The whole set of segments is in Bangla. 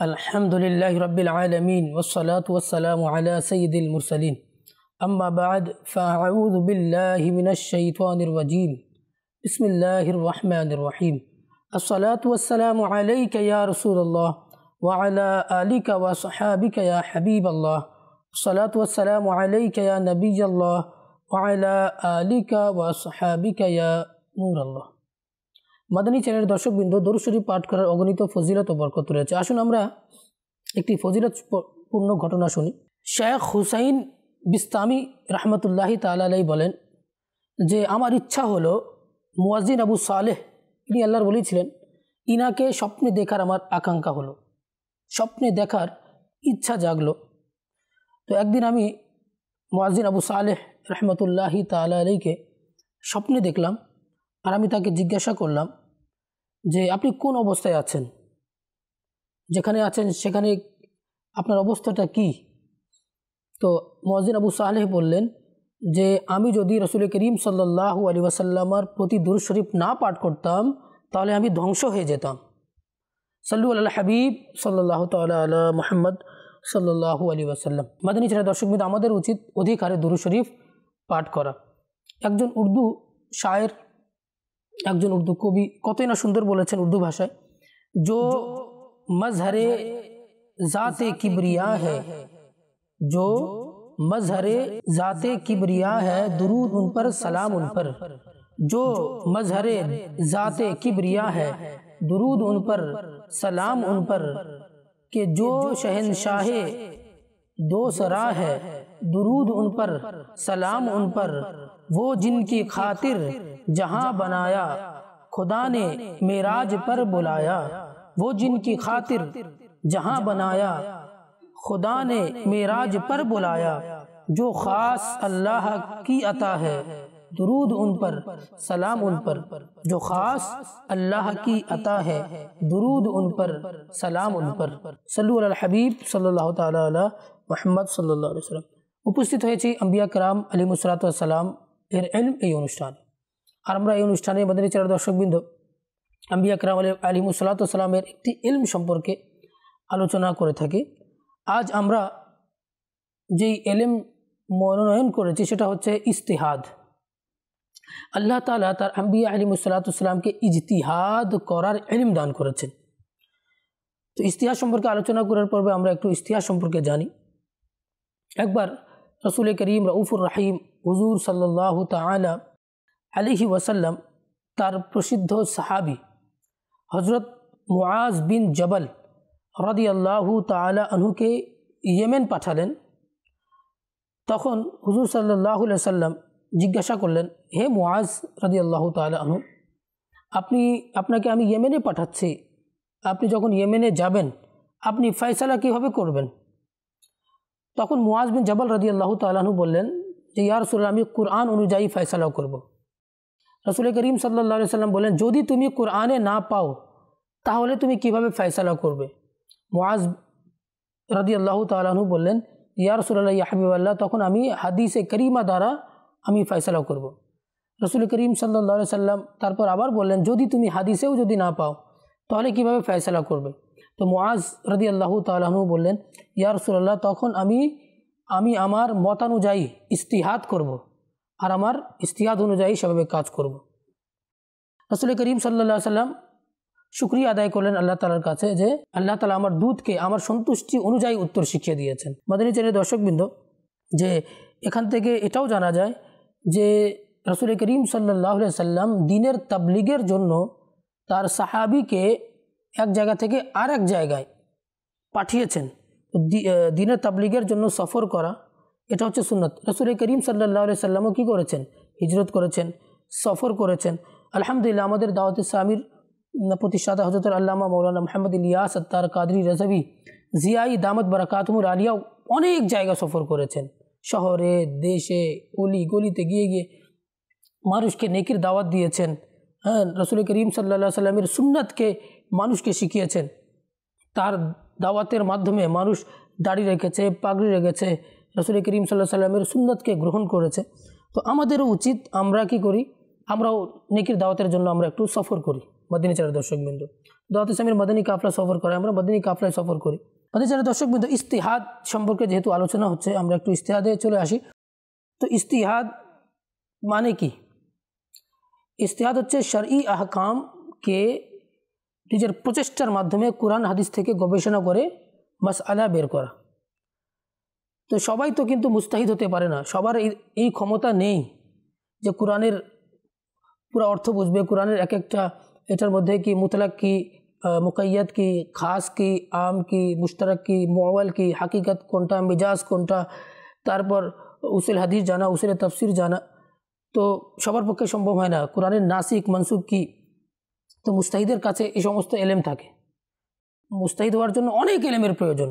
अल्हम्दुलिल्लाहि रब्बिल आलमीन वस्सलातु वस्सलामु अला सय्यिदिल मुरसलीन अम्मा बाद फ़अऊज़ु बिल्लाहि मिनश शैतानिर रजीम बिस्मिल्लाहिर रहमानिर रहीम अस्सलातु वस्सलामु अलैका या रसूलल्लाह व अला आलिका व सहाबिका या हबीबल्लाह अस्सलातु वस्सलामु अलैका या नबियल्लाह व अला आलिका व सहाबिका या नूरल्लाह। মাদানী চ্যানেলের দর্শকবৃন্দ, দরুদ শরীফ পাঠ করার অগণিত ফজিলত ও বরকত রয়েছে। আসুন আমরা একটি ফজিলতপূর্ণ ঘটনা শুনি। শেখ হুসাইন বিস্তামি রহমতুল্লাহি তাআলা আলাইহি বলেন যে আমার ইচ্ছা হলো মুয়াজ্জিন আবু সালেহ, ইনি আল্লাহর ওলি ছিলেন, ইনাকে স্বপ্নে দেখার আমার আকাঙ্ক্ষা হলো, স্বপ্নে দেখার ইচ্ছা জাগলো। তো একদিন আমি মুয়াজ্জিন আবু সালেহ রহমতুল্লাহি তাআলা আলাইহিকে স্বপ্নে দেখলাম। আর আমি তাকে জিজ্ঞাসা করলাম যে আপনি কোন অবস্থায় আছেন, যেখানে আছেন সেখানে আপনার অবস্থাটা কি? তো মুয়াজ্জিন আবু সালেহ বললেন যে আমি যদি রাসূল করিম সাল্লাল্লাহু আলাইহি ওয়াসাল্লামের প্রতি দুরূদ শরীফ না পাঠ করতাম তাহলে আমি ধ্বংস হয়ে যেতাম। সাল্লু আলা হাবিব সাল্লাল্লাহু তাআলা আলা মুহাম্মদ সাল্লাল্লাহু আলাইহি ওয়াসাল্লাম। মাদানী চ্যানেলের দর্শকবৃন্দ, আমাদের উচিত অধিক হারে দুরূদ শরীফ পাঠ করা। একজন উর্দু শায়ের, একজন উর্দু কবি কতই না সুন্দর বলেছেন উর্দু ভাষায়, जो मजहरे ज़ाते किबरिया है, जो मजहरे ज़ाते किबरिया है, दुरूद उन पर सलाम उन पर, जो मजहरे ज़ाते किबरिया है, दुरूद उन पर सलाम उन पर, कि जो शहनशाहे दो सरा है, दुरूद उन पर सलाम उन पर, वो जिनकी खातिर जहां बनाया खुदा ने मेराज पर बुलाया, वो जिनकी खातिर जहां बनाया खुदा ने मेराज पर बुलाया, जो खास अल्लाह की अता है, दुरूद उन पर सलाम उन पर, जो खास अल्लाह की अता है, दुरूद उन पर सलाम उन पर। सल्लु अला हबीब सल्लल्लाहु ताला अला मुहम्मद सल्लल्लाहु अलैहि वसल्लम। উপস্থিত হয়েছি আম্বিয়া কেরাম আলাইহিমুসসালাতু ওয়াসসালাম এর ইলম এই অনুষ্ঠানে। আর আমরা এই অনুষ্ঠানে মাদানী চ্যানেলের দর্শকবৃন্দ আম্বিয়া কেরাম আলাইহিমুসসালাতু ওয়াসসালামের একটি ইলম সম্পর্কে আলোচনা করে থাকি। আজ আমরা যেই ইলম মনোনয়ন করেছি সেটা হচ্ছে ইজতিহাদ। আল্লাহ তাআলা তার আম্বিয়া আলাইহিমুসসালাতু ওয়াসসালামকে ইজতিহাদ করার ইলম দান করেছেন। তো ইজতিহাদ সম্পর্কে আলোচনা করার পূর্বে আমরা একটু ইজতিহাদ সম্পর্কে জানি। একবার রাসূল করিম রউফুর রহিম হুজুর সাল্লাল্লাহু তাআলা আলাইহি ওয়াসাল্লাম তার প্রসিদ্ধ সাহাবী হযরত মুআজ বিন জবল রাদিয়াল্লাহু তাআলা আনহুকে ইয়েমেন পাঠালেন। তখন হুজুর সাল্লাল্লাহু আলাইহি ওয়াসাল্লাম জিজ্ঞাসা করলেন, হে মুআজ রাদিয়াল্লাহু তাআলা আনহু, আপনাকে আমি ইয়েমেনে পাঠাচ্ছি, আপনি যখন ইয়েমেনে যাবেন আপনি ফয়সালা কিভাবে করবেন? তখন মুআজ বিন জবল রাদিয়াল্লাহু তাআলা আনহু বললেন যে ইয়া রাসূলুল্লাহ, আমি কুরআন অনুযায়ী ফয়সালা করব। রাসূল করিম সাল্লাল্লাহু আলাইহি ওয়াসাল্লাম বলেন, যদি তুমি কুরআনে না পাও তাহলে তুমি কিভাবে ফয়সালা করবে? মুআজ রাদিয়াল্লাহু তাআলা আনহু বললেন, ইয়া রাসূলুল্লাহ, ইয়া হাবিবাল্লাহ, তখন আমি হাদিসে করিমা দ্বারা আমি ফয়সালা করব। রাসূল করিম সাল্লাল্লাহু আলাইহি ওয়াসাল্লাম তারপর আবার বললেন, যদি তুমি হাদিসেও যদি না পাও তাহলে কিভাবে ফয়সালা করবে? তো মুআজ রাদিয়াল্লাহু তাআলা আনহু বললেন, ইয়া রাসূলুল্লাহ, তখন আমি আমার মতানুযায়ী ইজতিহাদ করব আর আমার ইজতিহাদ অনুযায়ী সেভাবে কাজ করব। রাসূল করিম সাল্লাল্লাহু আলাইহি ওয়াসাল্লাম শুকরিয়া আদায় করলেন আল্লাহ তাআলার কাছে যে আল্লাহ তাআলা আমার দুধকে আমার সন্তুষ্টি অনুযায়ী উত্তর শিখিয়ে দিয়েছেন। মাদানী চ্যানেলের দর্শকবৃন্দ, যে এখান থেকে এটাও জানা যায় যে রাসূল করিম সাল্লাল্লাহু আলাইহি ওয়াসাল্লাম দ্বীনের তাবলীগের জন্য তার সাহাবীকে এক জায়গা থেকে আর এক জায়গায় পাঠিয়েছেন। দ্বীনের তাবলীগের জন্য সফর করা এটা হচ্ছে সুন্নাত। রাসূল করিম সাল্লাল্লাহু আলাইহি ওয়াসাল্লামও কী করেছেন? হিজরত করেছেন, সফর করেছেন। আলহামদুলিল্লাহ, আমাদের দাওয়াত ইসলামীর প্রতিষ্ঠাতা হযরত আল্লামা মাওলানা মুহাম্মদ ইলিয়াস আত্তার কাদরি রাজাভী জিয়াই দামাত বারাকাতুহুল আলিয়া অনেক জায়গা সফর করেছেন, শহরে দেশে অলি গলিতে গিয়ে গিয়ে মানুষকে নেকির দাওয়াত দিয়েছেন। হ্যাঁ, রাসূল করিম সাল্লাল্লাহু আলাইহি ওয়াসাল্লামের সুন্নাতকে মানুষকে শিখিয়েছেন। তার দাওয়াতের মাধ্যমে মানুষ দাড়ি রেখেছে, পাগড়ি রেখেছে, রাসূল করিম সাল্লাল্লাহু আলাইহি ওয়াসাল্লামের সুন্নাতকে গ্রহণ করেছে। তো আমাদেরও উচিত আমরা কি করি, আমরাও নেকির দাওয়াতের জন্য আমরা একটু সফর করি। মাদানী চ্যানেলের দর্শকবৃন্দ, দাওয়াত ইসলামের মাদানী কাফলা সফর করে, আমরা মাদানী কাফলায় সফর করি। আমাদের যারা দর্শক বিন্দু, ইস্তিহাদ সম্পর্কে যেহেতু আলোচনা হচ্ছে, আমরা একটু ইস্তিহাদে চলে আসি। তো ইস্তিহাদ মানে কি? ইস্তিহাদ হচ্ছে শরঈ আহকামকে নিজের প্রচেষ্টার মাধ্যমে কোরআন হাদিস থেকে গবেষণা করে মাসআলা বের করা। তো সবাই তো কিন্তু মুস্তাহিদ হতে পারে না, সবার এই ক্ষমতা নেই যে কোরআনের পুরো অর্থ বুঝবে, কোরআনের এক একটা এটার মধ্যে কি মুতলাক কি, মুকাইয়াদ কি, খাস কি, আম কি, মুশতারাক কি, মুআওয়াল কি, হাকিকত কোনটা, মিজাজ কোনটা, তারপর উসুল হাদিস জানা, উসুল তাফসির জানা। তো সবার পক্ষে সম্ভব হয় না। কোরআনের নাসিক মনসুখ কি, তো মুস্তাহিদের কাছে এই সমস্ত এলেম থাকে। মুস্তাহিদ হওয়ার জন্য অনেক এলেমের প্রয়োজন।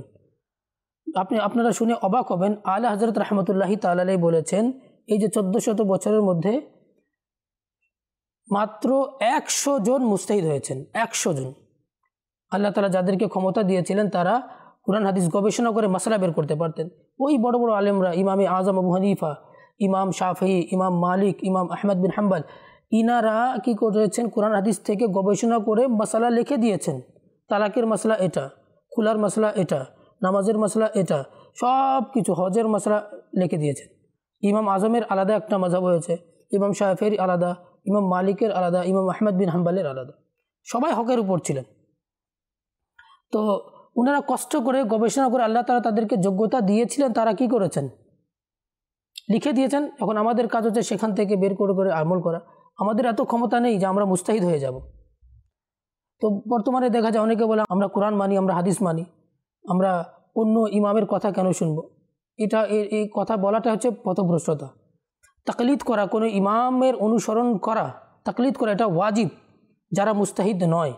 আপনারা শুনে অবাক হবেন, আলা হযরত রাহমাতুল্লাহি তাআলা আলাইহি বলেছেন, এই যে 1400 বছরের মধ্যে মাত্র 100 জন মুস্তাহিদ হয়েছেন। 100 জন। আল্লাহ তাআলা যাদেরকে ক্ষমতা দিয়েছিলেন তারা কোরআন হাদিস গবেষণা করে মাসলা বের করতে পারতেন। ওই বড় বড় আলেমরা, ইমামে আজম আবু হানিফা, ইমাম শাফিঈ, ইমাম মালিক, ইমাম আহমদ বিন হাম্বল, ইনারা কি করেছেন? কোরআন হাদিস থেকে গবেষণা করে মাসালা লিখে দিয়েছেন। তালাকের মাসলা এটা, খুলার মাসলা এটা, নামাজের মাসলা এটা, সব কিছু, হজের মাসলা লিখে দিয়েছেন। ইমাম আজমের আলাদা একটা মাযহাব হয়েছে, ইমাম শাফিঈর আলাদা, ইমাম মালিকের আলাদা, ইমাম আহমদ বিন হাম্বলের আলাদা। সবাই হকের উপর ছিলেন। তো ওনারা কষ্ট করে গবেষণা করে আল্লাহ তাআলা তাদেরকে যোগ্যতা দিয়েছিলেন, তারা কি করেছেন? লিখে দিয়েছেন। এখন আমাদের কাজ হচ্ছে সেখান থেকে বের করে করে আমল করা। আমাদের এত ক্ষমতা নেই যে আমরা মুস্তাহিদ হয়ে যাব। তো বর্তমানে দেখা যায় অনেকে বলে আমরা কোরআন মানি, আমরা হাদিস মানি, আমরা অন্য ইমামের কথা কেন শুনবো? এই কথা বলাটা হচ্ছে পথভ্রষ্টতা। তাকলিদ করা, কোনো ইমামের অনুসরণ করা, তাকলিদ করা এটা ওয়াজিব যারা মুস্তাহিদ নয়।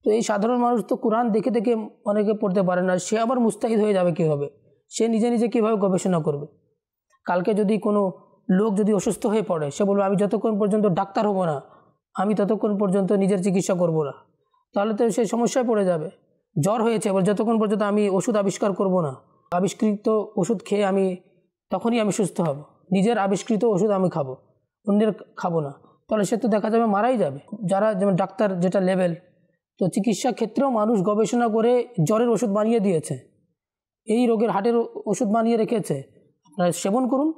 তো এই সাধারণ মানুষ তো কোরআন দেখে দেখে অনেকে পড়তে পারে না, সে আবার মুস্তাহিদ হয়ে যাবে কীভাবে? সে নিজে নিজে কীভাবে গবেষণা করবে? কালকে যদি কোনো লোক যদি অসুস্থ হয়ে পড়ে, সে বলবে আমি যতক্ষণ পর্যন্ত ডাক্তার হব না, আমি ততক্ষণ পর্যন্ত নিজের চিকিৎসা করব না, তাহলে তো সে সমস্যায় পড়ে যাবে। জ্বর হয়েছে, এবার যতক্ষণ পর্যন্ত আমি ওষুধ আবিষ্কার করব না, আবিষ্কৃত ওষুধ খেয়ে তখনই আমি সুস্থ হব, নিজের আবিষ্কৃত ওষুধ আমি খাবো, অন্যের খাবো না, তাহলে সে তো দেখা যাবে মারাই যাবে। যারা যেমন ডাক্তার যেটা লেভেল, তো চিকিৎসা ক্ষেত্রেও মানুষ গবেষণা করে জ্বরের ওষুধ বানিয়ে দিয়েছে, এই রোগের হার্টের ওষুধ বানিয়ে রেখেছে, আপনারা সেবন করুন,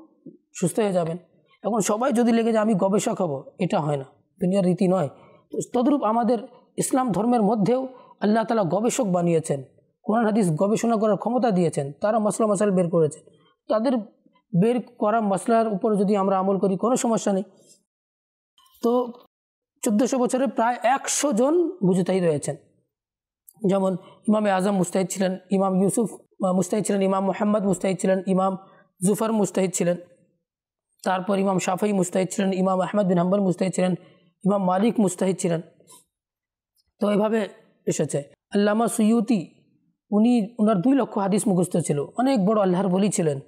সুস্থ হয়ে যাবেন। এখন সবাই যদি লেগে যায় আমি গবেষক হব, এটা হয় না, দুনিয়ার রীতি নয়। তো তদ্রূপ আমাদের ইসলাম ধর্মের মধ্যেও আল্লাহ তাআলা গবেষক বানিয়েছেন, কোরআন হাদিস গবেষণা করার ক্ষমতা দিয়েছেন, তারা মাসলা মাসাইল বের করেছেন। তাদের বের করা মাসলার উপর যদি আমরা আমল করি কোনো সমস্যা নেই। তো 1400 বছরে প্রায় 100 জন মুজতাহিদ হয়েছেন। যেমন ইমামে আজম মুস্তাহিদ ছিলেন, ইমাম ইউসুফ মুস্তাহিদ ছিলেন, ইমাম মুহাম্মদ মুস্তাহিদ ছিলেন, ইমাম জুফার মুস্তাহিদ ছিলেন, তারপর ইমাম শাফিঈ মুস্তাহিদ ছিলেন, ইমাম আহমদ বিন হাম্বল মুস্তাহিদ ছিলেন, ইমাম মালিক মুস্তাহিদ ছিলেন। তো এভাবে এসেছে। আল্লামা সুয়ুতি, ওনার 2 লক্ষ হাদিস মুখস্থ ছিল, অনেক বড় আল্লাহর বলি ছিলেন,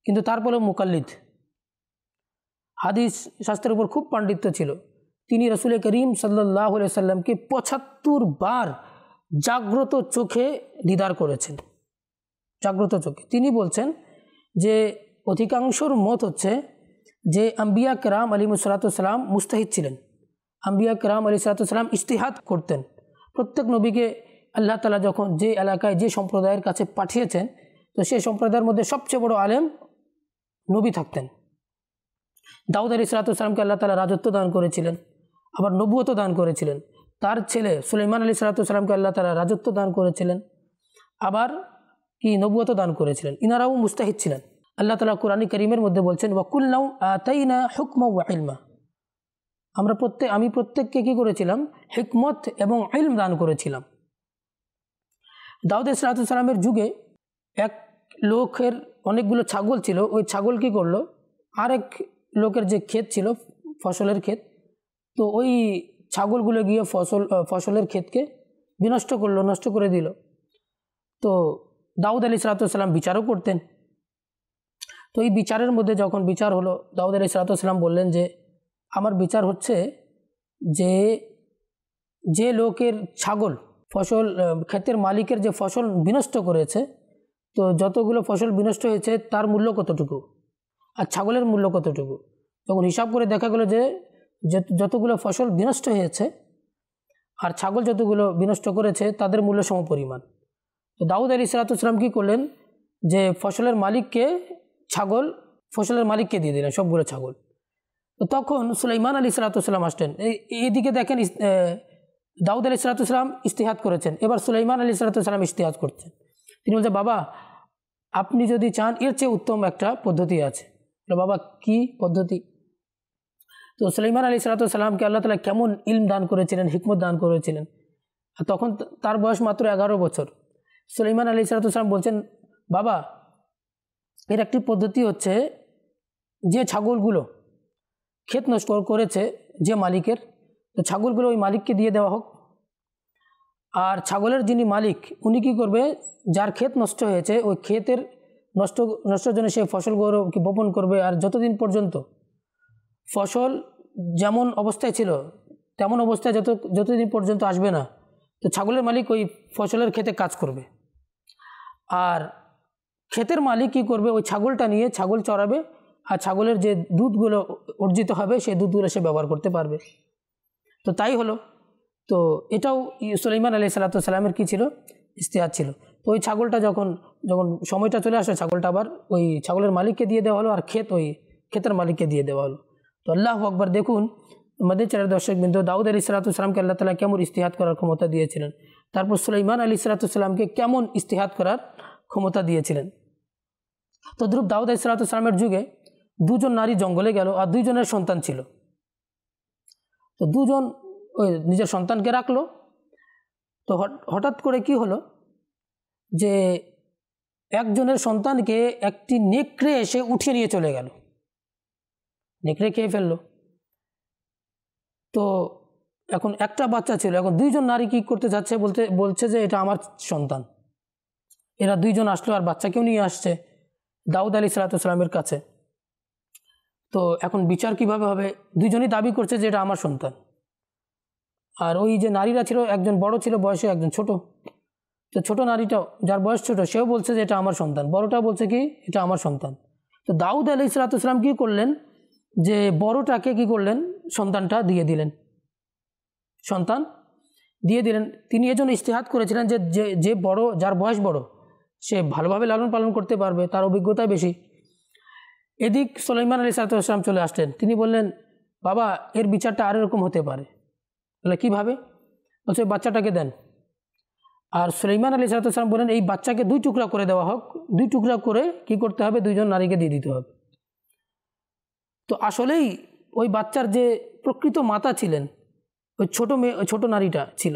কিন্তু তারপরেও মুকাল্লিদ, হাদিস শাস্ত্রের উপর খুব পাণ্ডিত্য ছিল। তিনি রাসূল করিম সাল্লাল্লাহু আলাইহি ওয়াসাল্লামকে 75 বার জাগ্রত চোখে দিদার করেছেন, জাগ্রত চোখে। তিনি বলছেন যে অধিকাংশর মত হচ্ছে যে আম্বিয়া কেরাম আলাইহিসসালাম মুস্তাহিদ ছিলেন। আম্বিয়া কেরাম আলাইহিসসালাম ইজতিহাদ করতেন। প্রত্যেক নবীকে আল্লাহ তাআলা যখন যে এলাকায় যে সম্প্রদায়ের কাছে পাঠিয়েছেন, তো সেই সম্প্রদায়ের মধ্যে সবচেয়ে বড় আলেম নবী থাকতেন। দাউদ আলাইহিসসালামকে আল্লাহ তাআলা রাজত্ব দান করেছিলেন, আবার নবুয়তও দান করেছিলেন। তার ছেলে সুলাইমান আলাইহিসসালামকে আল্লাহ তাআলা রাজত্ব দান করেছিলেন, আবার কি নবুয়তও দান করেছিলেন। ইনারাও মুস্তাহিদ ছিলেন। আল্লাহ তাআলা কোরআনে কারীমের মধ্যে বলছেন ওয়াকুল্লাউ আতাইনা হুকমা ওয়া ইলমা, আমি প্রত্যেককে কি করেছিলাম? হিকমত এবং ইলম দান করেছিলাম। দাউদ আলাইহিসসালামের যুগে এক লোকের অনেকগুলো ছাগল ছিল, ওই ছাগল কি করলো, আরেক লোকের যে ক্ষেত ছিল ফসলের ক্ষেত, তো ওই ছাগলগুলো গিয়ে ফসলের ক্ষেতকে বিনষ্ট করলো, নষ্ট করে দিল। তো দাউদ আলাইহিসসালাম বিচারও করতেন। তো এই বিচারের মধ্যে যখন বিচার হলো, দাউদ আলাইহিসসালাম বললেন যে আমার বিচার হচ্ছে যে লোকের ছাগল ফসল ক্ষেতের মালিকের যে ফসল বিনষ্ট করেছে, তো যতগুলো ফসল বিনষ্ট হয়েছে তার মূল্য কতটুকু আর ছাগলের মূল্য কতটুকু। যখন হিসাব করে দেখা গেল যে যতগুলো ফসল বিনষ্ট হয়েছে আর ছাগল যতগুলো বিনষ্ট করেছে তাদের মূল্য সমপরিমাণ। তো দাউদ আলাইহিসসালাম কী করলেন, যে ফসলের মালিককে ফসলের মালিককে দিয়ে দিলেন সবগুলো ছাগল। তো তখন সুলাইমান আলাইহিসসালাম আসলেন। এইদিকে দেখেন দাউদ আলাইহিসসালাম ইস্তিহাদ করেছেন, এবার সুলাইমান আলাইহিসসালাম ইস্তিহাদ করছেন। তিনি বলছেন, বাবা আপনি যদি চান এর চেয়ে উত্তম একটা পদ্ধতি আছে। বাবা কি পদ্ধতি? তো সুলাইমান আলাইহিসসালামকে আল্লাহ তাআলা কেমন ইলম দান করেছিলেন, হিকমত দান করেছিলেন। আর তখন তার বয়স মাত্র 11 বছর। সুলাইমান আলাইহিসসালাম বলছেন, বাবা এর একটি পদ্ধতি হচ্ছে, যে ছাগলগুলো ক্ষেত নষ্ট করেছে যে মালিকের, তো ছাগলগুলো ওই মালিককে দিয়ে দেওয়া হোক। আর ছাগলের যিনি মালিক উনি কী করবে, যার ক্ষেত নষ্ট হয়েছে ওই ক্ষেতের নষ্টের জন্য সে ফসলগুলো কি বপন করবে। আর যতদিন পর্যন্ত ফসল যেমন অবস্থায় ছিল তেমন অবস্থায় যতদিন পর্যন্ত আসবে না, তো ছাগলের মালিক ওই ফসলের ক্ষেতে কাজ করবে। আর ক্ষেতের মালিক কী করবে, ওই ছাগলটা নিয়ে ছাগল চড়াবে, আর ছাগলের যে দুধগুলো অর্জিত হবে সেই দুধগুলো সে ব্যবহার করতে পারবে। তো তাই হলো। তো এটাও সুলাইমান আলাইহিসসালামের কী ছিল, ইস্তিহাদ ছিল। তো ওই ছাগলটা যখন সময়টা চলে আসে, ছাগলটা আবার ওই ছাগলের মালিককে দিয়ে দেওয়া হলো, আর ওই ক্ষেতের মালিককে দিয়ে দেওয়া হলো। তো আল্লাহু আকবার, দেখুন আমাদের চ্যানেল দর্শকবৃন্দ, দাউদ আলাইহিসসালামকে আল্লাহ তাআলা কেমন ইস্তিহাদ করার ক্ষমতা দিয়েছিলেন, তারপর সুলাইমান আলাইহিসসালামকে কেমন ইস্তিহাদ করার ক্ষমতা দিয়েছিলেন। তদ্রূপ দাউদ আলাইহিসসালামের যুগে 2 জন নারী জঙ্গলে গেল, আর 2 জনের সন্তান ছিল। তো 2 জন ওই নিজের সন্তানকে রাখলো। তো হঠাৎ করে কি হলো, যে একজনের সন্তানকে একটি নেকড়ে এসে উঠিয়ে নিয়ে চলে গেল, নেকড়ে খেয়ে ফেললো। তো এখন একটা বাচ্চা ছিল, এখন 2 জন নারী কী করতে যাচ্ছে, বলছে যে এটা আমার সন্তান। এরা 2 জন আসলো, আর বাচ্চাকেও নিয়ে আসছে দাউদ আলাইহিসসালামের কাছে। তো এখন বিচার কিভাবে হবে? 2 জনই দাবি করছে যে এটা আমার সন্তান। আর ওই যে নারীরা ছিল, একজন বড় ছিল বয়সে, একজন ছোট। তো ছোট নারীটাও, যার বয়স ছোট, সেও বলছে যে এটা আমার সন্তান, বড়টা বলছে কি এটা আমার সন্তান। তো দাউদ আলাইহিসসালাম কী করলেন, যে বড়টাকে কী করলেন, সন্তানটা দিয়ে দিলেন, সন্তান দিয়ে দিলেন। তিনি এজন্য ইস্তিহাদ করেছিলেন যে যে বড়, যার বয়স বড়, সে ভালোভাবে লালন পালন করতে পারবে, তার অভিজ্ঞতা বেশি। এদিক সুলাইমান আলাইহিসসালাম চলে আসলেন। তিনি বললেন, বাবা এর বিচারটা আর এরকম হতে পারে। বলে কীভাবে? বলছে বাচ্চাটাকে দেন। আর সুলাইমান আলাইহিসসালাম বলেন, এই বাচ্চাকে 2 টুকরা করে দেওয়া হোক, 2 টুকরা করে কি করতে হবে, 2 জন নারীকে দিয়ে দিতে হবে। তো আসলেই ওই বাচ্চার যে প্রকৃত মাতা ছিলেন, ওই ছোট নারীটা ছিল,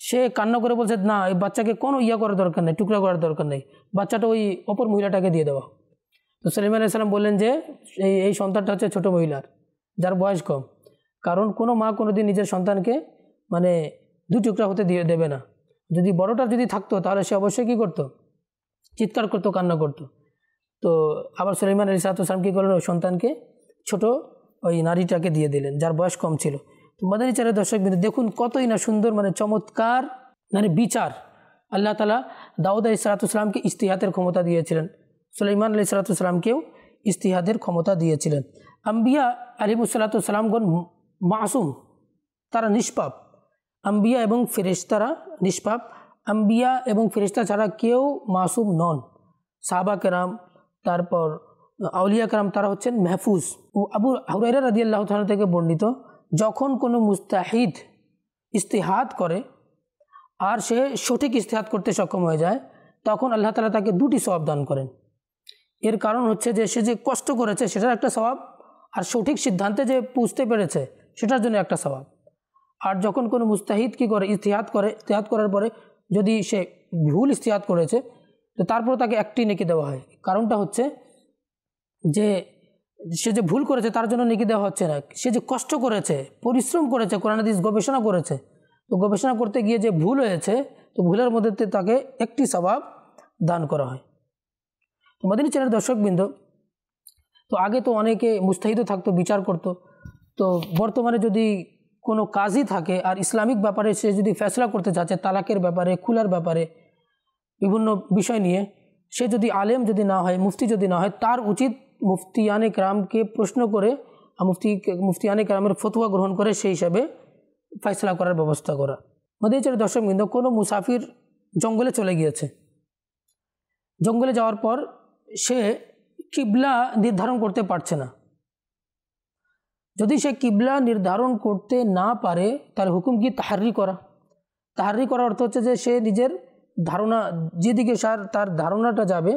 সে কান্না করে বলছে, না এই বাচ্চাকে কোনো করার দরকার নেই, টুকরা করার দরকার নেই, বাচ্চাটা ওই অপর মহিলাটাকে দিয়ে দেওয়া। তো সুলাইমান আলাইহিসসালাম বললেন যে এই সন্তানটা হচ্ছে ছোট মহিলার, যার বয়স কম। কারণ কোনো মা কোনোদিন নিজের সন্তানকে 2 টুকরা হতে দিয়ে দেবে না। যদি বড়টা যদি থাকতো তাহলে সে অবশ্যই কী করতো, চিৎকার করতো, কান্না করতো। তো আবার সুলাইমান আলাইহিসসালাম কী করলেন, ওই সন্তানকে ছোট ওই নারীটাকে দিয়ে দিলেন, যার বয়স কম ছিল। তো মাদানী চ্যানেলের দর্শকবৃন্দ, দেখুন কতই না সুন্দর, চমৎকার বিচার। আল্লাহ তাআলা দাউদ আলাইহিসসালামকে ইস্তিহাদের ক্ষমতা দিয়েছিলেন, সুলাইমান আলাইহিসসালামকেও ইস্তিহাদের ক্ষমতা দিয়েছিলেন। আম্বিয়া আলাইহিসসালামগণ মাসুম, তারা নিষ্পাপ। আম্বিয়া এবং ফেরেশতারা নিষ্পাপ। আম্বিয়া এবং ফেরেশতা ছাড়া কেউ মাসুম নন। সাহাবা কেরাম, তারপর আউলিয়া কেরাম, তারা হচ্ছেন মাহফুজ। আবু হুরায়রা রাদিয়াল্লাহু তাআলা থেকে বর্ণিত, যখন কোনো মুস্তাহিদ ইস্তিহাদ করে আর সে সঠিক ইস্তিহাদ করতে সক্ষম হয়ে যায়, তখন আল্লাহ তাআলা তাকে 2টি সওয়াব দান করেন। এর কারণ হচ্ছে যে সে যে কষ্ট করেছে সেটার একটা সওয়াব, আর সঠিক সিদ্ধান্তে যে পৌঁছতে পেরেছে সেটার জন্য একটা সওয়াব। আর যখন কোনো মুস্তাহিদ কী করে, ইস্তিহাদ করার পরে যদি সে ভুল ইস্তিহাদ করেছে, তো তারপর তাকে একটি নেকি দেওয়া হয়। কারণটা হচ্ছে যে সে যে ভুল করেছে তার জন্য নেকি দেওয়া হচ্ছে না, সে যে কষ্ট করেছে, পরিশ্রম করেছে, কোরআন হাদিস গবেষণা করেছে, তো গবেষণা করতে গিয়ে যে ভুল হয়েছে, তো ভুলের মধ্যে তাকে একটি সওয়াব দান করা হয়। তো মাদানী চ্যানেলের দর্শকবৃন্দ, তো আগে তো অনেকে মুস্তাহিদও থাকতো, বিচার করতো। তো বর্তমানে যদি কোনো কাজী থাকে আর ইসলামিক ব্যাপারে সে যদি ফয়সলা করতে চাচ্ছে, তালাকের ব্যাপারে, খুলার ব্যাপারে, বিভিন্ন বিষয় নিয়ে, সে যদি আলেম যদি না হয়, মুফতি যদি না হয়, তার উচিত মুফতিয়ানে কেরামকে প্রশ্ন করে, মুফতিয়ানে কেরামের ফতোয়া গ্রহণ করে সেই হিসাবে ফয়সলা করার ব্যবস্থা করা। মদিনার দর্শকবৃন্দ, কোনো মুসাফির জঙ্গলে চলে গিয়েছে, জঙ্গলে যাওয়ার পর সে কিবলা নির্ধারণ করতে পারছে না। যদি সে কিবলা নির্ধারণ করতে না পারে তার হুকুম কি তাহারি করা। তাহারি করার অর্থ হচ্ছে যে সে নিজের ধারণা, যেদিকে তার ধারণাটা যাবে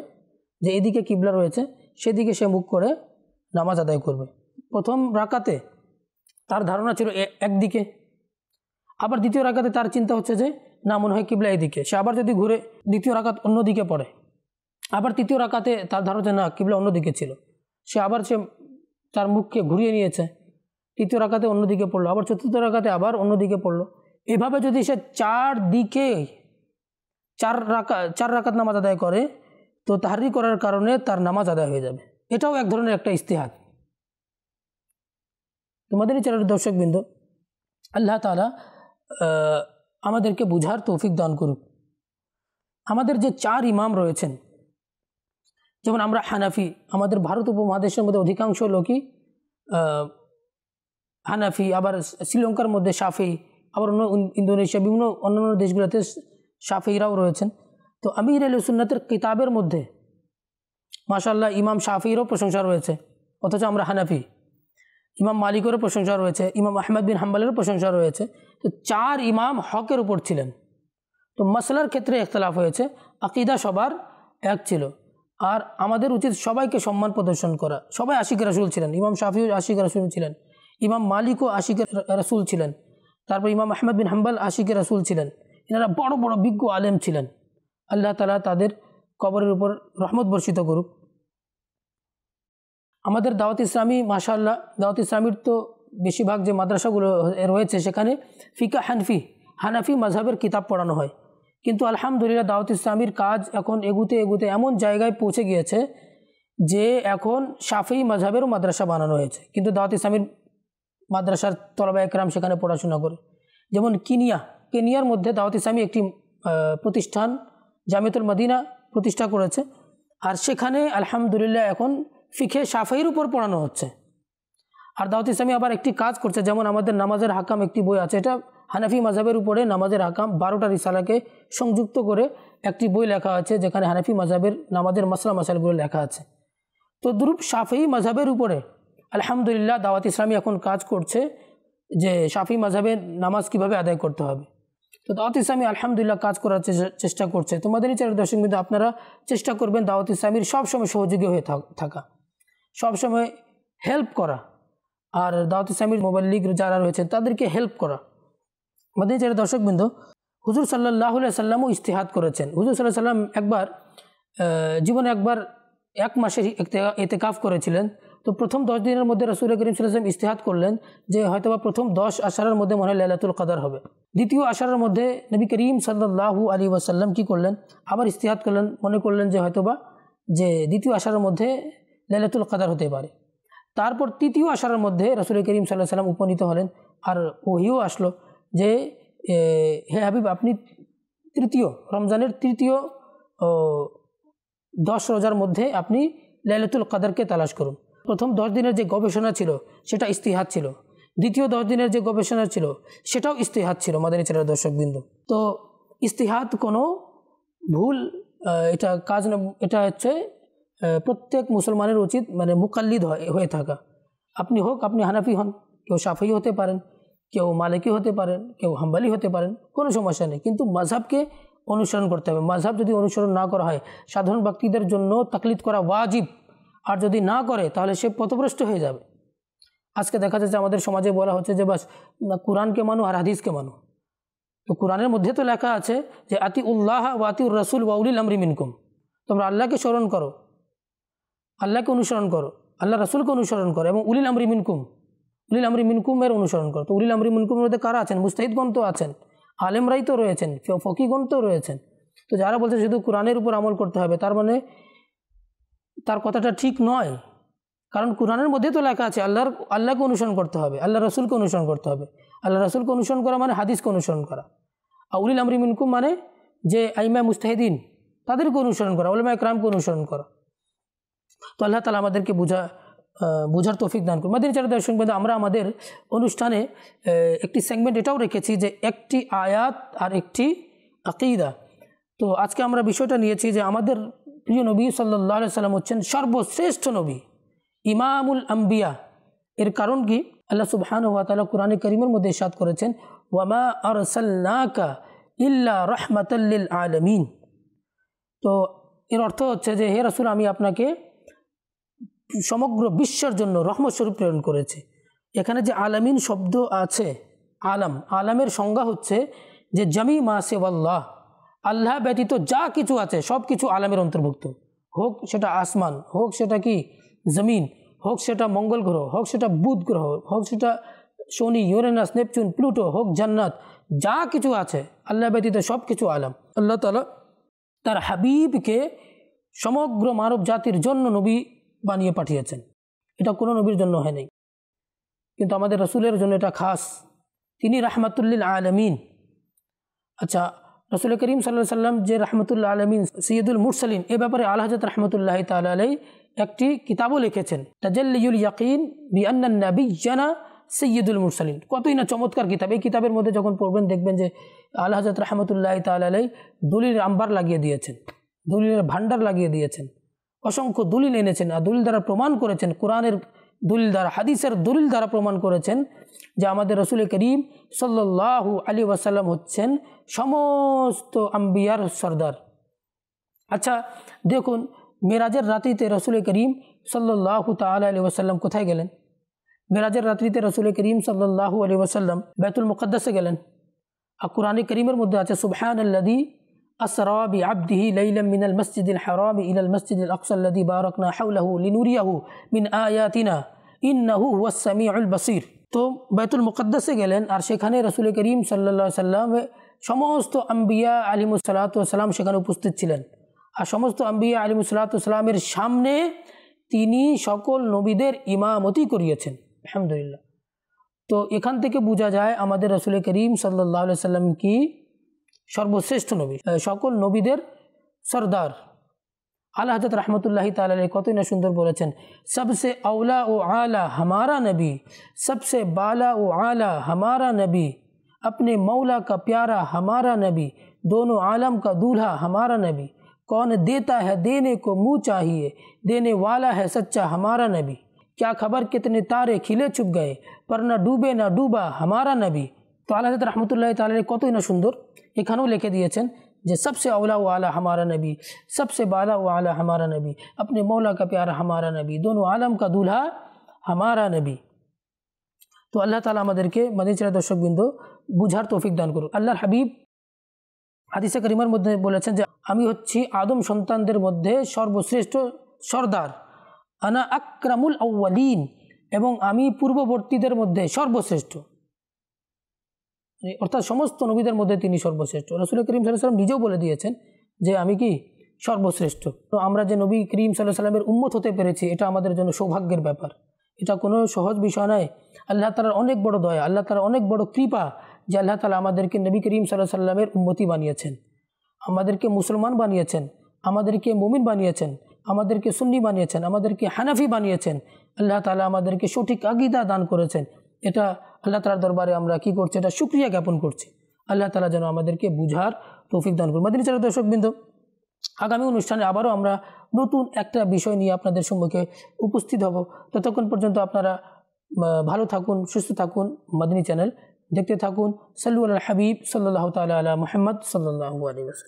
যে এদিকে কিবলা রয়েছে, সেদিকে সে মুখ করে নামাজ আদায় করবে। প্রথম রাকাতে তার ধারণা ছিল একদিকে, আবার দ্বিতীয় রাকাতে তার চিন্তা হচ্ছে যে না, মনে হয় কিবলা এদিকে, সে আবার যদি ঘুরে দ্বিতীয় রাকাত অন্যদিকে পড়ে, আবার তৃতীয় রাকাতে তার ধারণা না কিবলা অন্যদিকে ছিল, সে তার মুখকে ঘুরিয়ে নিয়েছে, তৃতীয় রাকাতে অন্যদিকে পড়লো, আবার চতুর্থ রাকাতে আবার অন্যদিকে পড়লো। এভাবে যদি সে চার রাকাত নামাজ আদায় করে তো তাহারি করার কারণে তার নামাজ আদায় হয়ে যাবে। এটাও এক ধরনের একটা ইস্তিহাদ। তোমাদের চ্যানেলের দর্শকবৃন্দ, আল্লাহ তাআলা আমাদেরকে বুঝার তৌফিক দান করুক। আমাদের যে 4 ইমাম রয়েছেন, যেমন আমরা হানাফি, আমাদের ভারত উপমহাদেশের মধ্যে অধিকাংশ লোকই হানাফি, আবার শ্রীলঙ্কার মধ্যে শাফি, আবার ইন্দোনেশিয়া, বিভিন্ন অন্যান্য দেশগুলোতে শাফিরাও রয়েছেন। তো আমির আহলে সুন্নাতের কিতাবের মধ্যে মাশাআল্লাহ ইমাম শাফিরও প্রশংসা রয়েছে, অথচ আমরা হানাফি। ইমাম মালিকেরও প্রশংসা রয়েছে, ইমাম আহমদ বিন হাম্বলেরও প্রশংসা রয়েছে। তো 4 ইমাম হকের উপর ছিলেন। তো মাসলার ক্ষেত্রে ইখতিলাফ হয়েছে, আকিদা সবার এক ছিল। আর আমাদের উচিত সবাইকে সম্মান প্রদর্শন করা। সবাই আশিক রাসূল ছিলেন, ইমাম শাফিও আশিক রাসূল ছিলেন, ইমাম মালিকও আশিক রাসূল ছিলেন, তারপর ইমাম আহমদ বিন হাম্বল আশিক রাসূল ছিলেন। এনারা বড় বড় বিজ্ঞ আলেম ছিলেন। আল্লাহ তাআলা তাদের কবরের উপর রহমত বর্ষিত করুক। আমাদের দাওয়াত ইসলামী, মাশাআল্লাহ, দাওয়াত ইসলামীর তো বেশিরভাগ যে মাদ্রাসাগুলো রয়েছে সেখানে ফিকা হানাফি মাযহাবের কিতাব পড়ানো হয়। কিন্তু আলহামদুলিল্লাহ দাওয়াত ইসলামীর কাজ এখন এগুতে এমন জায়গায় পৌঁছে গিয়েছে যে এখন শাফিঈ মাযহাবেরও মাদ্রাসা বানানো হয়েছে। কিন্তু দাওয়াত ইসলামীর মাদ্রাসার তলাবা একরাম সেখানে পড়াশোনা করে। যেমন কেনিয়ার মধ্যে দাওয়াত ইসলামী একটি প্রতিষ্ঠান জামিয়াতুল মদিনা প্রতিষ্ঠা করেছে, আর সেখানে আলহামদুলিল্লাহ এখন ফিকে শাফিঈর উপর পড়ানো হচ্ছে। আর দাওয়াত ইসলামী আবার একটি কাজ করছে, যেমন আমাদের নামাজের হাকাম একটি বই আছে, এটা হানাফি মাযহাবের উপরে নামাজের হাকাম 12টা রিসালাকে সংযুক্ত করে একটি বই লেখা আছে, যেখানে হানাফি মাযহাবের নামাজের মাসলা মাসাইলগুলো লেখা আছে। তো দুরূপ শাফিঈ মাযহাবের উপরে আলহামদুলিল্লাহ দাওয়াত ইসলামী এখন কাজ করছে যে শাফিঈ মাযহাবের নামাজ কিভাবে আদায় করতে হবে। তো দাওয়াত ইসলামী আলহামদুলিল্লাহ কাজ করার চেষ্টা করছে। তোমাদের চ্যানেল দর্শক কিন্তু আপনারা চেষ্টা করবেন দাওয়াত ইসলামীর সবসময় সহযোগী হয়ে থাকা, সবসময় হেল্প করা, আর দাওয়াত ইসলামীর মুবাল্লিগ যারা রয়েছেন তাদেরকে হেল্প করা। আমাদের যারা দর্শকবৃন্দ, হুজুর সাল্লাল্লাহু আলাইহি সাল্লামও ইজতিহাদ করেছেন। হুজুর সাল্লাল্লাহু আলাইহি সাল্লাম জীবনে একবার 1 মাসের ইতিকাফ করেছিলেন। তো প্রথম 10 দিনের মধ্যে রাসূল করিম সাল্লাল্লাহু আলাইহি ওয়াসাল্লাম ইজতিহাদ করলেন যে হয়তোবা প্রথম 10 আশারের মধ্যে মনে হয় লাইলাতুল কদর হবে। দ্বিতীয় আশারের মধ্যে নবী করিম সাল্লাল্লাহু আলাইহি ওয়াসাল্লাম কি করলেন, আবার ইজতিহাদ করলেন, মনে করলেন যে হয়তোবা যে দ্বিতীয় আশারের মধ্যে লাইলাতুল কদর হতে পারে। তারপর তৃতীয় আশারের মধ্যে রাসূল করিম সাল্লাল্লাহু আলাইহি ওয়াসাল্লাম উপনীত হলেন, আর ওহিও আসলো যে হে হাবিব, আপনি রমজানের তৃতীয় 10 রোজার মধ্যে আপনি লাইলাতুল কদরকে তালাশ করুন। প্রথম 10 দিনের যে গবেষণা ছিল সেটা ইজতিহাদ ছিল, দ্বিতীয় 10 দিনের যে গবেষণা ছিল সেটাও ইজতিহাদ ছিল। মাদানী চ্যানেলের দর্শকবৃন্দ, তো ইজতিহাদ কোনো ভুল এটা কাজ না, এটা হচ্ছে প্রত্যেক মুসলমানের উচিত মানে মুকাল্লিদ হয়ে থাকা। আপনি হানাফি হন, কেউ শাফিঈ হতে পারেন, কেউ মালিকি হতে পারেন, কেউ হাম্বলি হতে পারেন, কোনো সমস্যা নেই, কিন্তু মাযহাবকে অনুসরণ করতে হবে। মাযহাব যদি অনুসরণ না করা হয়, সাধারণ ব্যক্তিদের জন্য তাকলিদ করা ওয়াজিব, আর যদি না করে তাহলে সে পথভ্রষ্ট হয়ে যাবে। আজকে দেখা যাচ্ছে আমাদের সমাজে বলা হচ্ছে যে বাস কোরআনকে মানো আর হাদিসকে মানো। তো কোরআনের মধ্যে তো লেখা আছে যে আতিউল্লাহ ওয়া আতিউর রাসূল ওয়া উলিল আমরি মিনকুম, তোমরা আল্লাহকে স্মরণ করো, আল্লাহকে অনুসরণ করো, আল্লাহ রাসূলকে অনুসরণ করো, এবং উলিল আমরি মিনকুমের অনুসরণ করো। তো উলিল আমরি মিনকুমের মধ্যে কারা আছেন? মুজতাহিদগণ তো আছেন, আলেমরাই তো রয়েছেন, ফকিহগণ তো রয়েছেন। তো যারা বলছে শুধু কোরআনের উপর আমল করতে হবে, তার মানে তার কথাটা ঠিক নয়। কারণ কোরআনের মধ্যে তো লেখা আছে আল্লাহকে অনুসরণ করতে হবে, আল্লাহ রাসূলকে অনুসরণ করতে হবে। আল্লাহ রাসূলকে অনুসরণ করা মানে হাদিসকে অনুসরণ করা। আর উলিল আমরি মিনকুম মানে যে আইমা মুজতাহিদিন তাদেরকে অনুসরণ করা, উলামা ইকরামকে অনুসরণ করা। তো আল্লাহ তাআলা আমাদেরকে বোঝার তৌফিক দান করুন। মাদিনী চ্যানেল দর্শক বন্ধু, আমরা আমাদের অনুষ্ঠানে একটি সেগমেন্ট এটাও রেখেছি যে একটি আয়াত আর একটি আকিদা। তো আজকে আমরা বিষয়টা নিয়েছি যে আমাদের প্রিয় নবী সাল্লাল্লাহু আলাইহি সাল্লাম হচ্ছেন সর্বশ্রেষ্ঠ নবী, ইমামুল আম্বিয়া। এর কারণ কি? আল্লাহ সুবহানাহু ওয়া তাআলা কোরআনে কারীমের মধ্যে ইরশাদ করেছেন, ওয়ামা আরসালনাকা ইল্লা রাহমাতাল লিল আলামিন। তো এর অর্থ হচ্ছে যে হে রাসূল, আমি আপনাকে সমগ্র বিশ্বের জন্য রহমত স্বরূপ প্রেরণ করেছি। এখানে যে আলামিন শব্দ আছে, আলামের সংজ্ঞা হচ্ছে যে জামি মা সিওয়াল্লাহ, আল্লাহ ব্যতীত যা কিছু আছে সব কিছু আলামের অন্তর্ভুক্ত, হোক সেটা আসমান, হোক সেটা কি জমিন, হোক সেটা মঙ্গল গ্রহ, হোক সেটা বুধ গ্রহ, হোক সেটা শনি, ইউরেনাস, নেপচুন, প্লুটো, হোক জান্নাত, যা কিছু আছে আল্লাহ ব্যতীত সব কিছু আলাম। আল্লাহ তাআলা তার হাবিবকে সমগ্র মানব জাতির জন্য নবী বানিয়ে পাঠিয়েছেন। এটা কোনো নবীর জন্য হয় নাই, কিন্তু আমাদের রাসূলের জন্য এটা খাস। তিনি রাহমাতুল লিল আলামিন। আচ্ছা, রাসূল করিম সাল্লাল্লাহু আলাইহি সাল্লাম যে রাহমাতুল আলামিন, সাইয়্যিদুল মুরসালিন, এ ব্যাপারে আলা হযরত রাহমাতুল্লাহি তাআলা আলাইহি একটি কিতাবও লিখেছেন, তাজাল্লিউল ইয়াকিন বিআন্না নাবিয়্যানা সাইয়্যিদুল মুরসালিন। কতই না চমৎকার কিতাব। এই কিতাবের মধ্যে যখন পড়বেন দেখবেন যে আলা হযরত রাহমাতুল্লাহি তাআলা আলাইহি দলিলের আম্বার লাগিয়ে দিয়েছেন, দলিলের ভান্ডার লাগিয়ে দিয়েছেন, অসংখ্য দলিল এনেছেন, আর দলিল দ্বারা প্রমাণ করেছেন, কোরআনের দলিল দ্বারা, হাদিসের দলিল দ্বারা প্রমাণ করেছেন যে আমাদের রাসূল করিম সাল্লাল্লাহু আলাইহি ওয়াসাল্লাম হচ্ছেন সমস্ত আম্বিয়ার সরদার। আচ্ছা দেখুন, মেরাজের রাত্রিতে রাসূল করিম সাল্লাল্লাহু তাআলা আলাইহি ওয়াসাল্লাম কোথায় গেলেন? মেরাজের রাত্রিতে রাসূল করিম সাল্লাল্লাহু আলাইহি ওয়াসাল্লাম বাইতুল মুকদ্দাসে গেলেন। আর কোরআনে কারীমের মধ্যে আছে, সুবহানাল্লাযী আসরা বিআবদিহি লাইলাম মিনাল মসজিদিল হারামি ইলাল মসজিদিল আকসাল্লাযী বারাকনা হাওলাহু লিনুরিয়াহু মিন আয়াতিনা ইন্নাহু হুয়াস সামিউল বাসীর। তো বাইতুল মুকদ্দাসে গেলেন, আর সেখানে রাসূল করিম সাল্লাল্লাহু আলাইহি ওয়াসাল্লাম সমস্ত আম্বিয়া আলাইহিমুস সালাতু ওয়াস সালাম সেখানে উপস্থিত ছিলেন। আর সমস্ত আম্বিয়া আলাইহিমুস সালাতু ওয়াস সালামের সামনে তিনি সকল নবীদের ইমামতি করিয়েছেন। আলহামদুলিল্লাহ। তো এখান থেকে বোঝা যায় আমাদের রাসূল করিম সাল্লাল্লাহু আলাইহি ওয়াসাল্লাম কি সর্বশ্রেষ্ঠ নবী, সকল নবীদের সরদার। আলা হযরত রাহমাতুল্লাহি তাআলা আলাইহি কতই না সুন্দর বলেছেন, सबसे औला व आला हमारा नबी, सबसे बाला व आला हमारा नबी, अपने मौला का प्यारा हमारा नबी, दोनों आलम का दूल्हा हमारा नबी, कौन देता है देने को मुँह चाहिए, देने वाला है सच्चा हमारा नबी, क्या खबर कितने तारे खिले छुप गए, पर न डूबे न डूबा हमारा नबी। तो आला हज़रत रहमतुल्लाहि ताला अलैहि कतई ना सुंदर एखानेও लिखे दिएছেন যে सबसे औला व आला हमारा नबी, सबसे बाला व आला हमारा नबी, अपने मौला का प्यारा हमारा नबी, दोनों आलम का दूल्हा हमारा नबी। तो আল্লাহ তাআলা আমাদেরকে মাদিনী দর্শকবৃন্দ বুঝার তৌফিক দান করুন। আল্লাহর হাবিব হাদিসে কারিমার মধ্যে বলেছেন যে আমি হচ্ছি আদম সন্তানদের মধ্যে সর্বশ্রেষ্ঠ সরদার, আনা আকরামুল আউয়ালিন, এবং আমি পূর্ববর্তীদের মধ্যে সর্বশ্রেষ্ঠ, অর্থাৎ সমস্ত নবীদের মধ্যে তিনি সর্বশ্রেষ্ঠ। রাসূল করিম সাল্লাল্লাহু আলাইহি ওয়াসাল্লাম নিজেও বলে দিয়েছেন যে আমি কি সর্বশ্রেষ্ঠ। তো আমরা যে নবী করিম সাল্লাল্লাহু আলাইহি ওয়াসাল্লামের উম্মত হতে পেরেছি, এটা আমাদের জন্য সৌভাগ্যের ব্যাপার। এটা কোনো সহজ বিষয় নয়। আল্লাহ তাআলার অনেক বড় দয়া, আল্লাহ তাআলার অনেক বড় কৃপা যে আল্লাহ তাআলা আমাদেরকে নবী করিম সাল্লাল্লাহু আলাইহি ওয়াসাল্লামের উম্মতি বানিয়েছেন, আমাদেরকে মুসলমান বানিয়েছেন, আমাদেরকে মুমিন বানিয়েছেন, আমাদেরকে সুন্নি বানিয়েছেন, আমাদেরকে হানাফি বানিয়েছেন। আল্লাহ তাআলা আমাদেরকে সঠিক আকীদা দান করেছেন। এটা আল্লাহ তাআলার দরবারে আমরা কি করছি? এটা শুকরিয়া জ্ঞাপন করছি। আল্লাহ তাআলা যেন আমাদেরকে বুঝার তৌফিক দান করুন। মাদিনী চ্যানেল দর্শকবৃন্দ, আগামী অনুষ্ঠানে আবারও আমরা নতুন একটা বিষয় নিয়ে আপনাদের সম্মুখে উপস্থিত হব। ততক্ষণ পর্যন্ত আপনারা ভালো থাকুন, সুস্থ থাকুন। মাদিনী চ্যানেল দেখতে থাকুন। সাল্লু আলাল হাবিব সাল্লাল্লাহু তাআলা আলা মুহাম্মদ সাল্লাল্লাহু আলাইহি ওয়াসাল্লাম।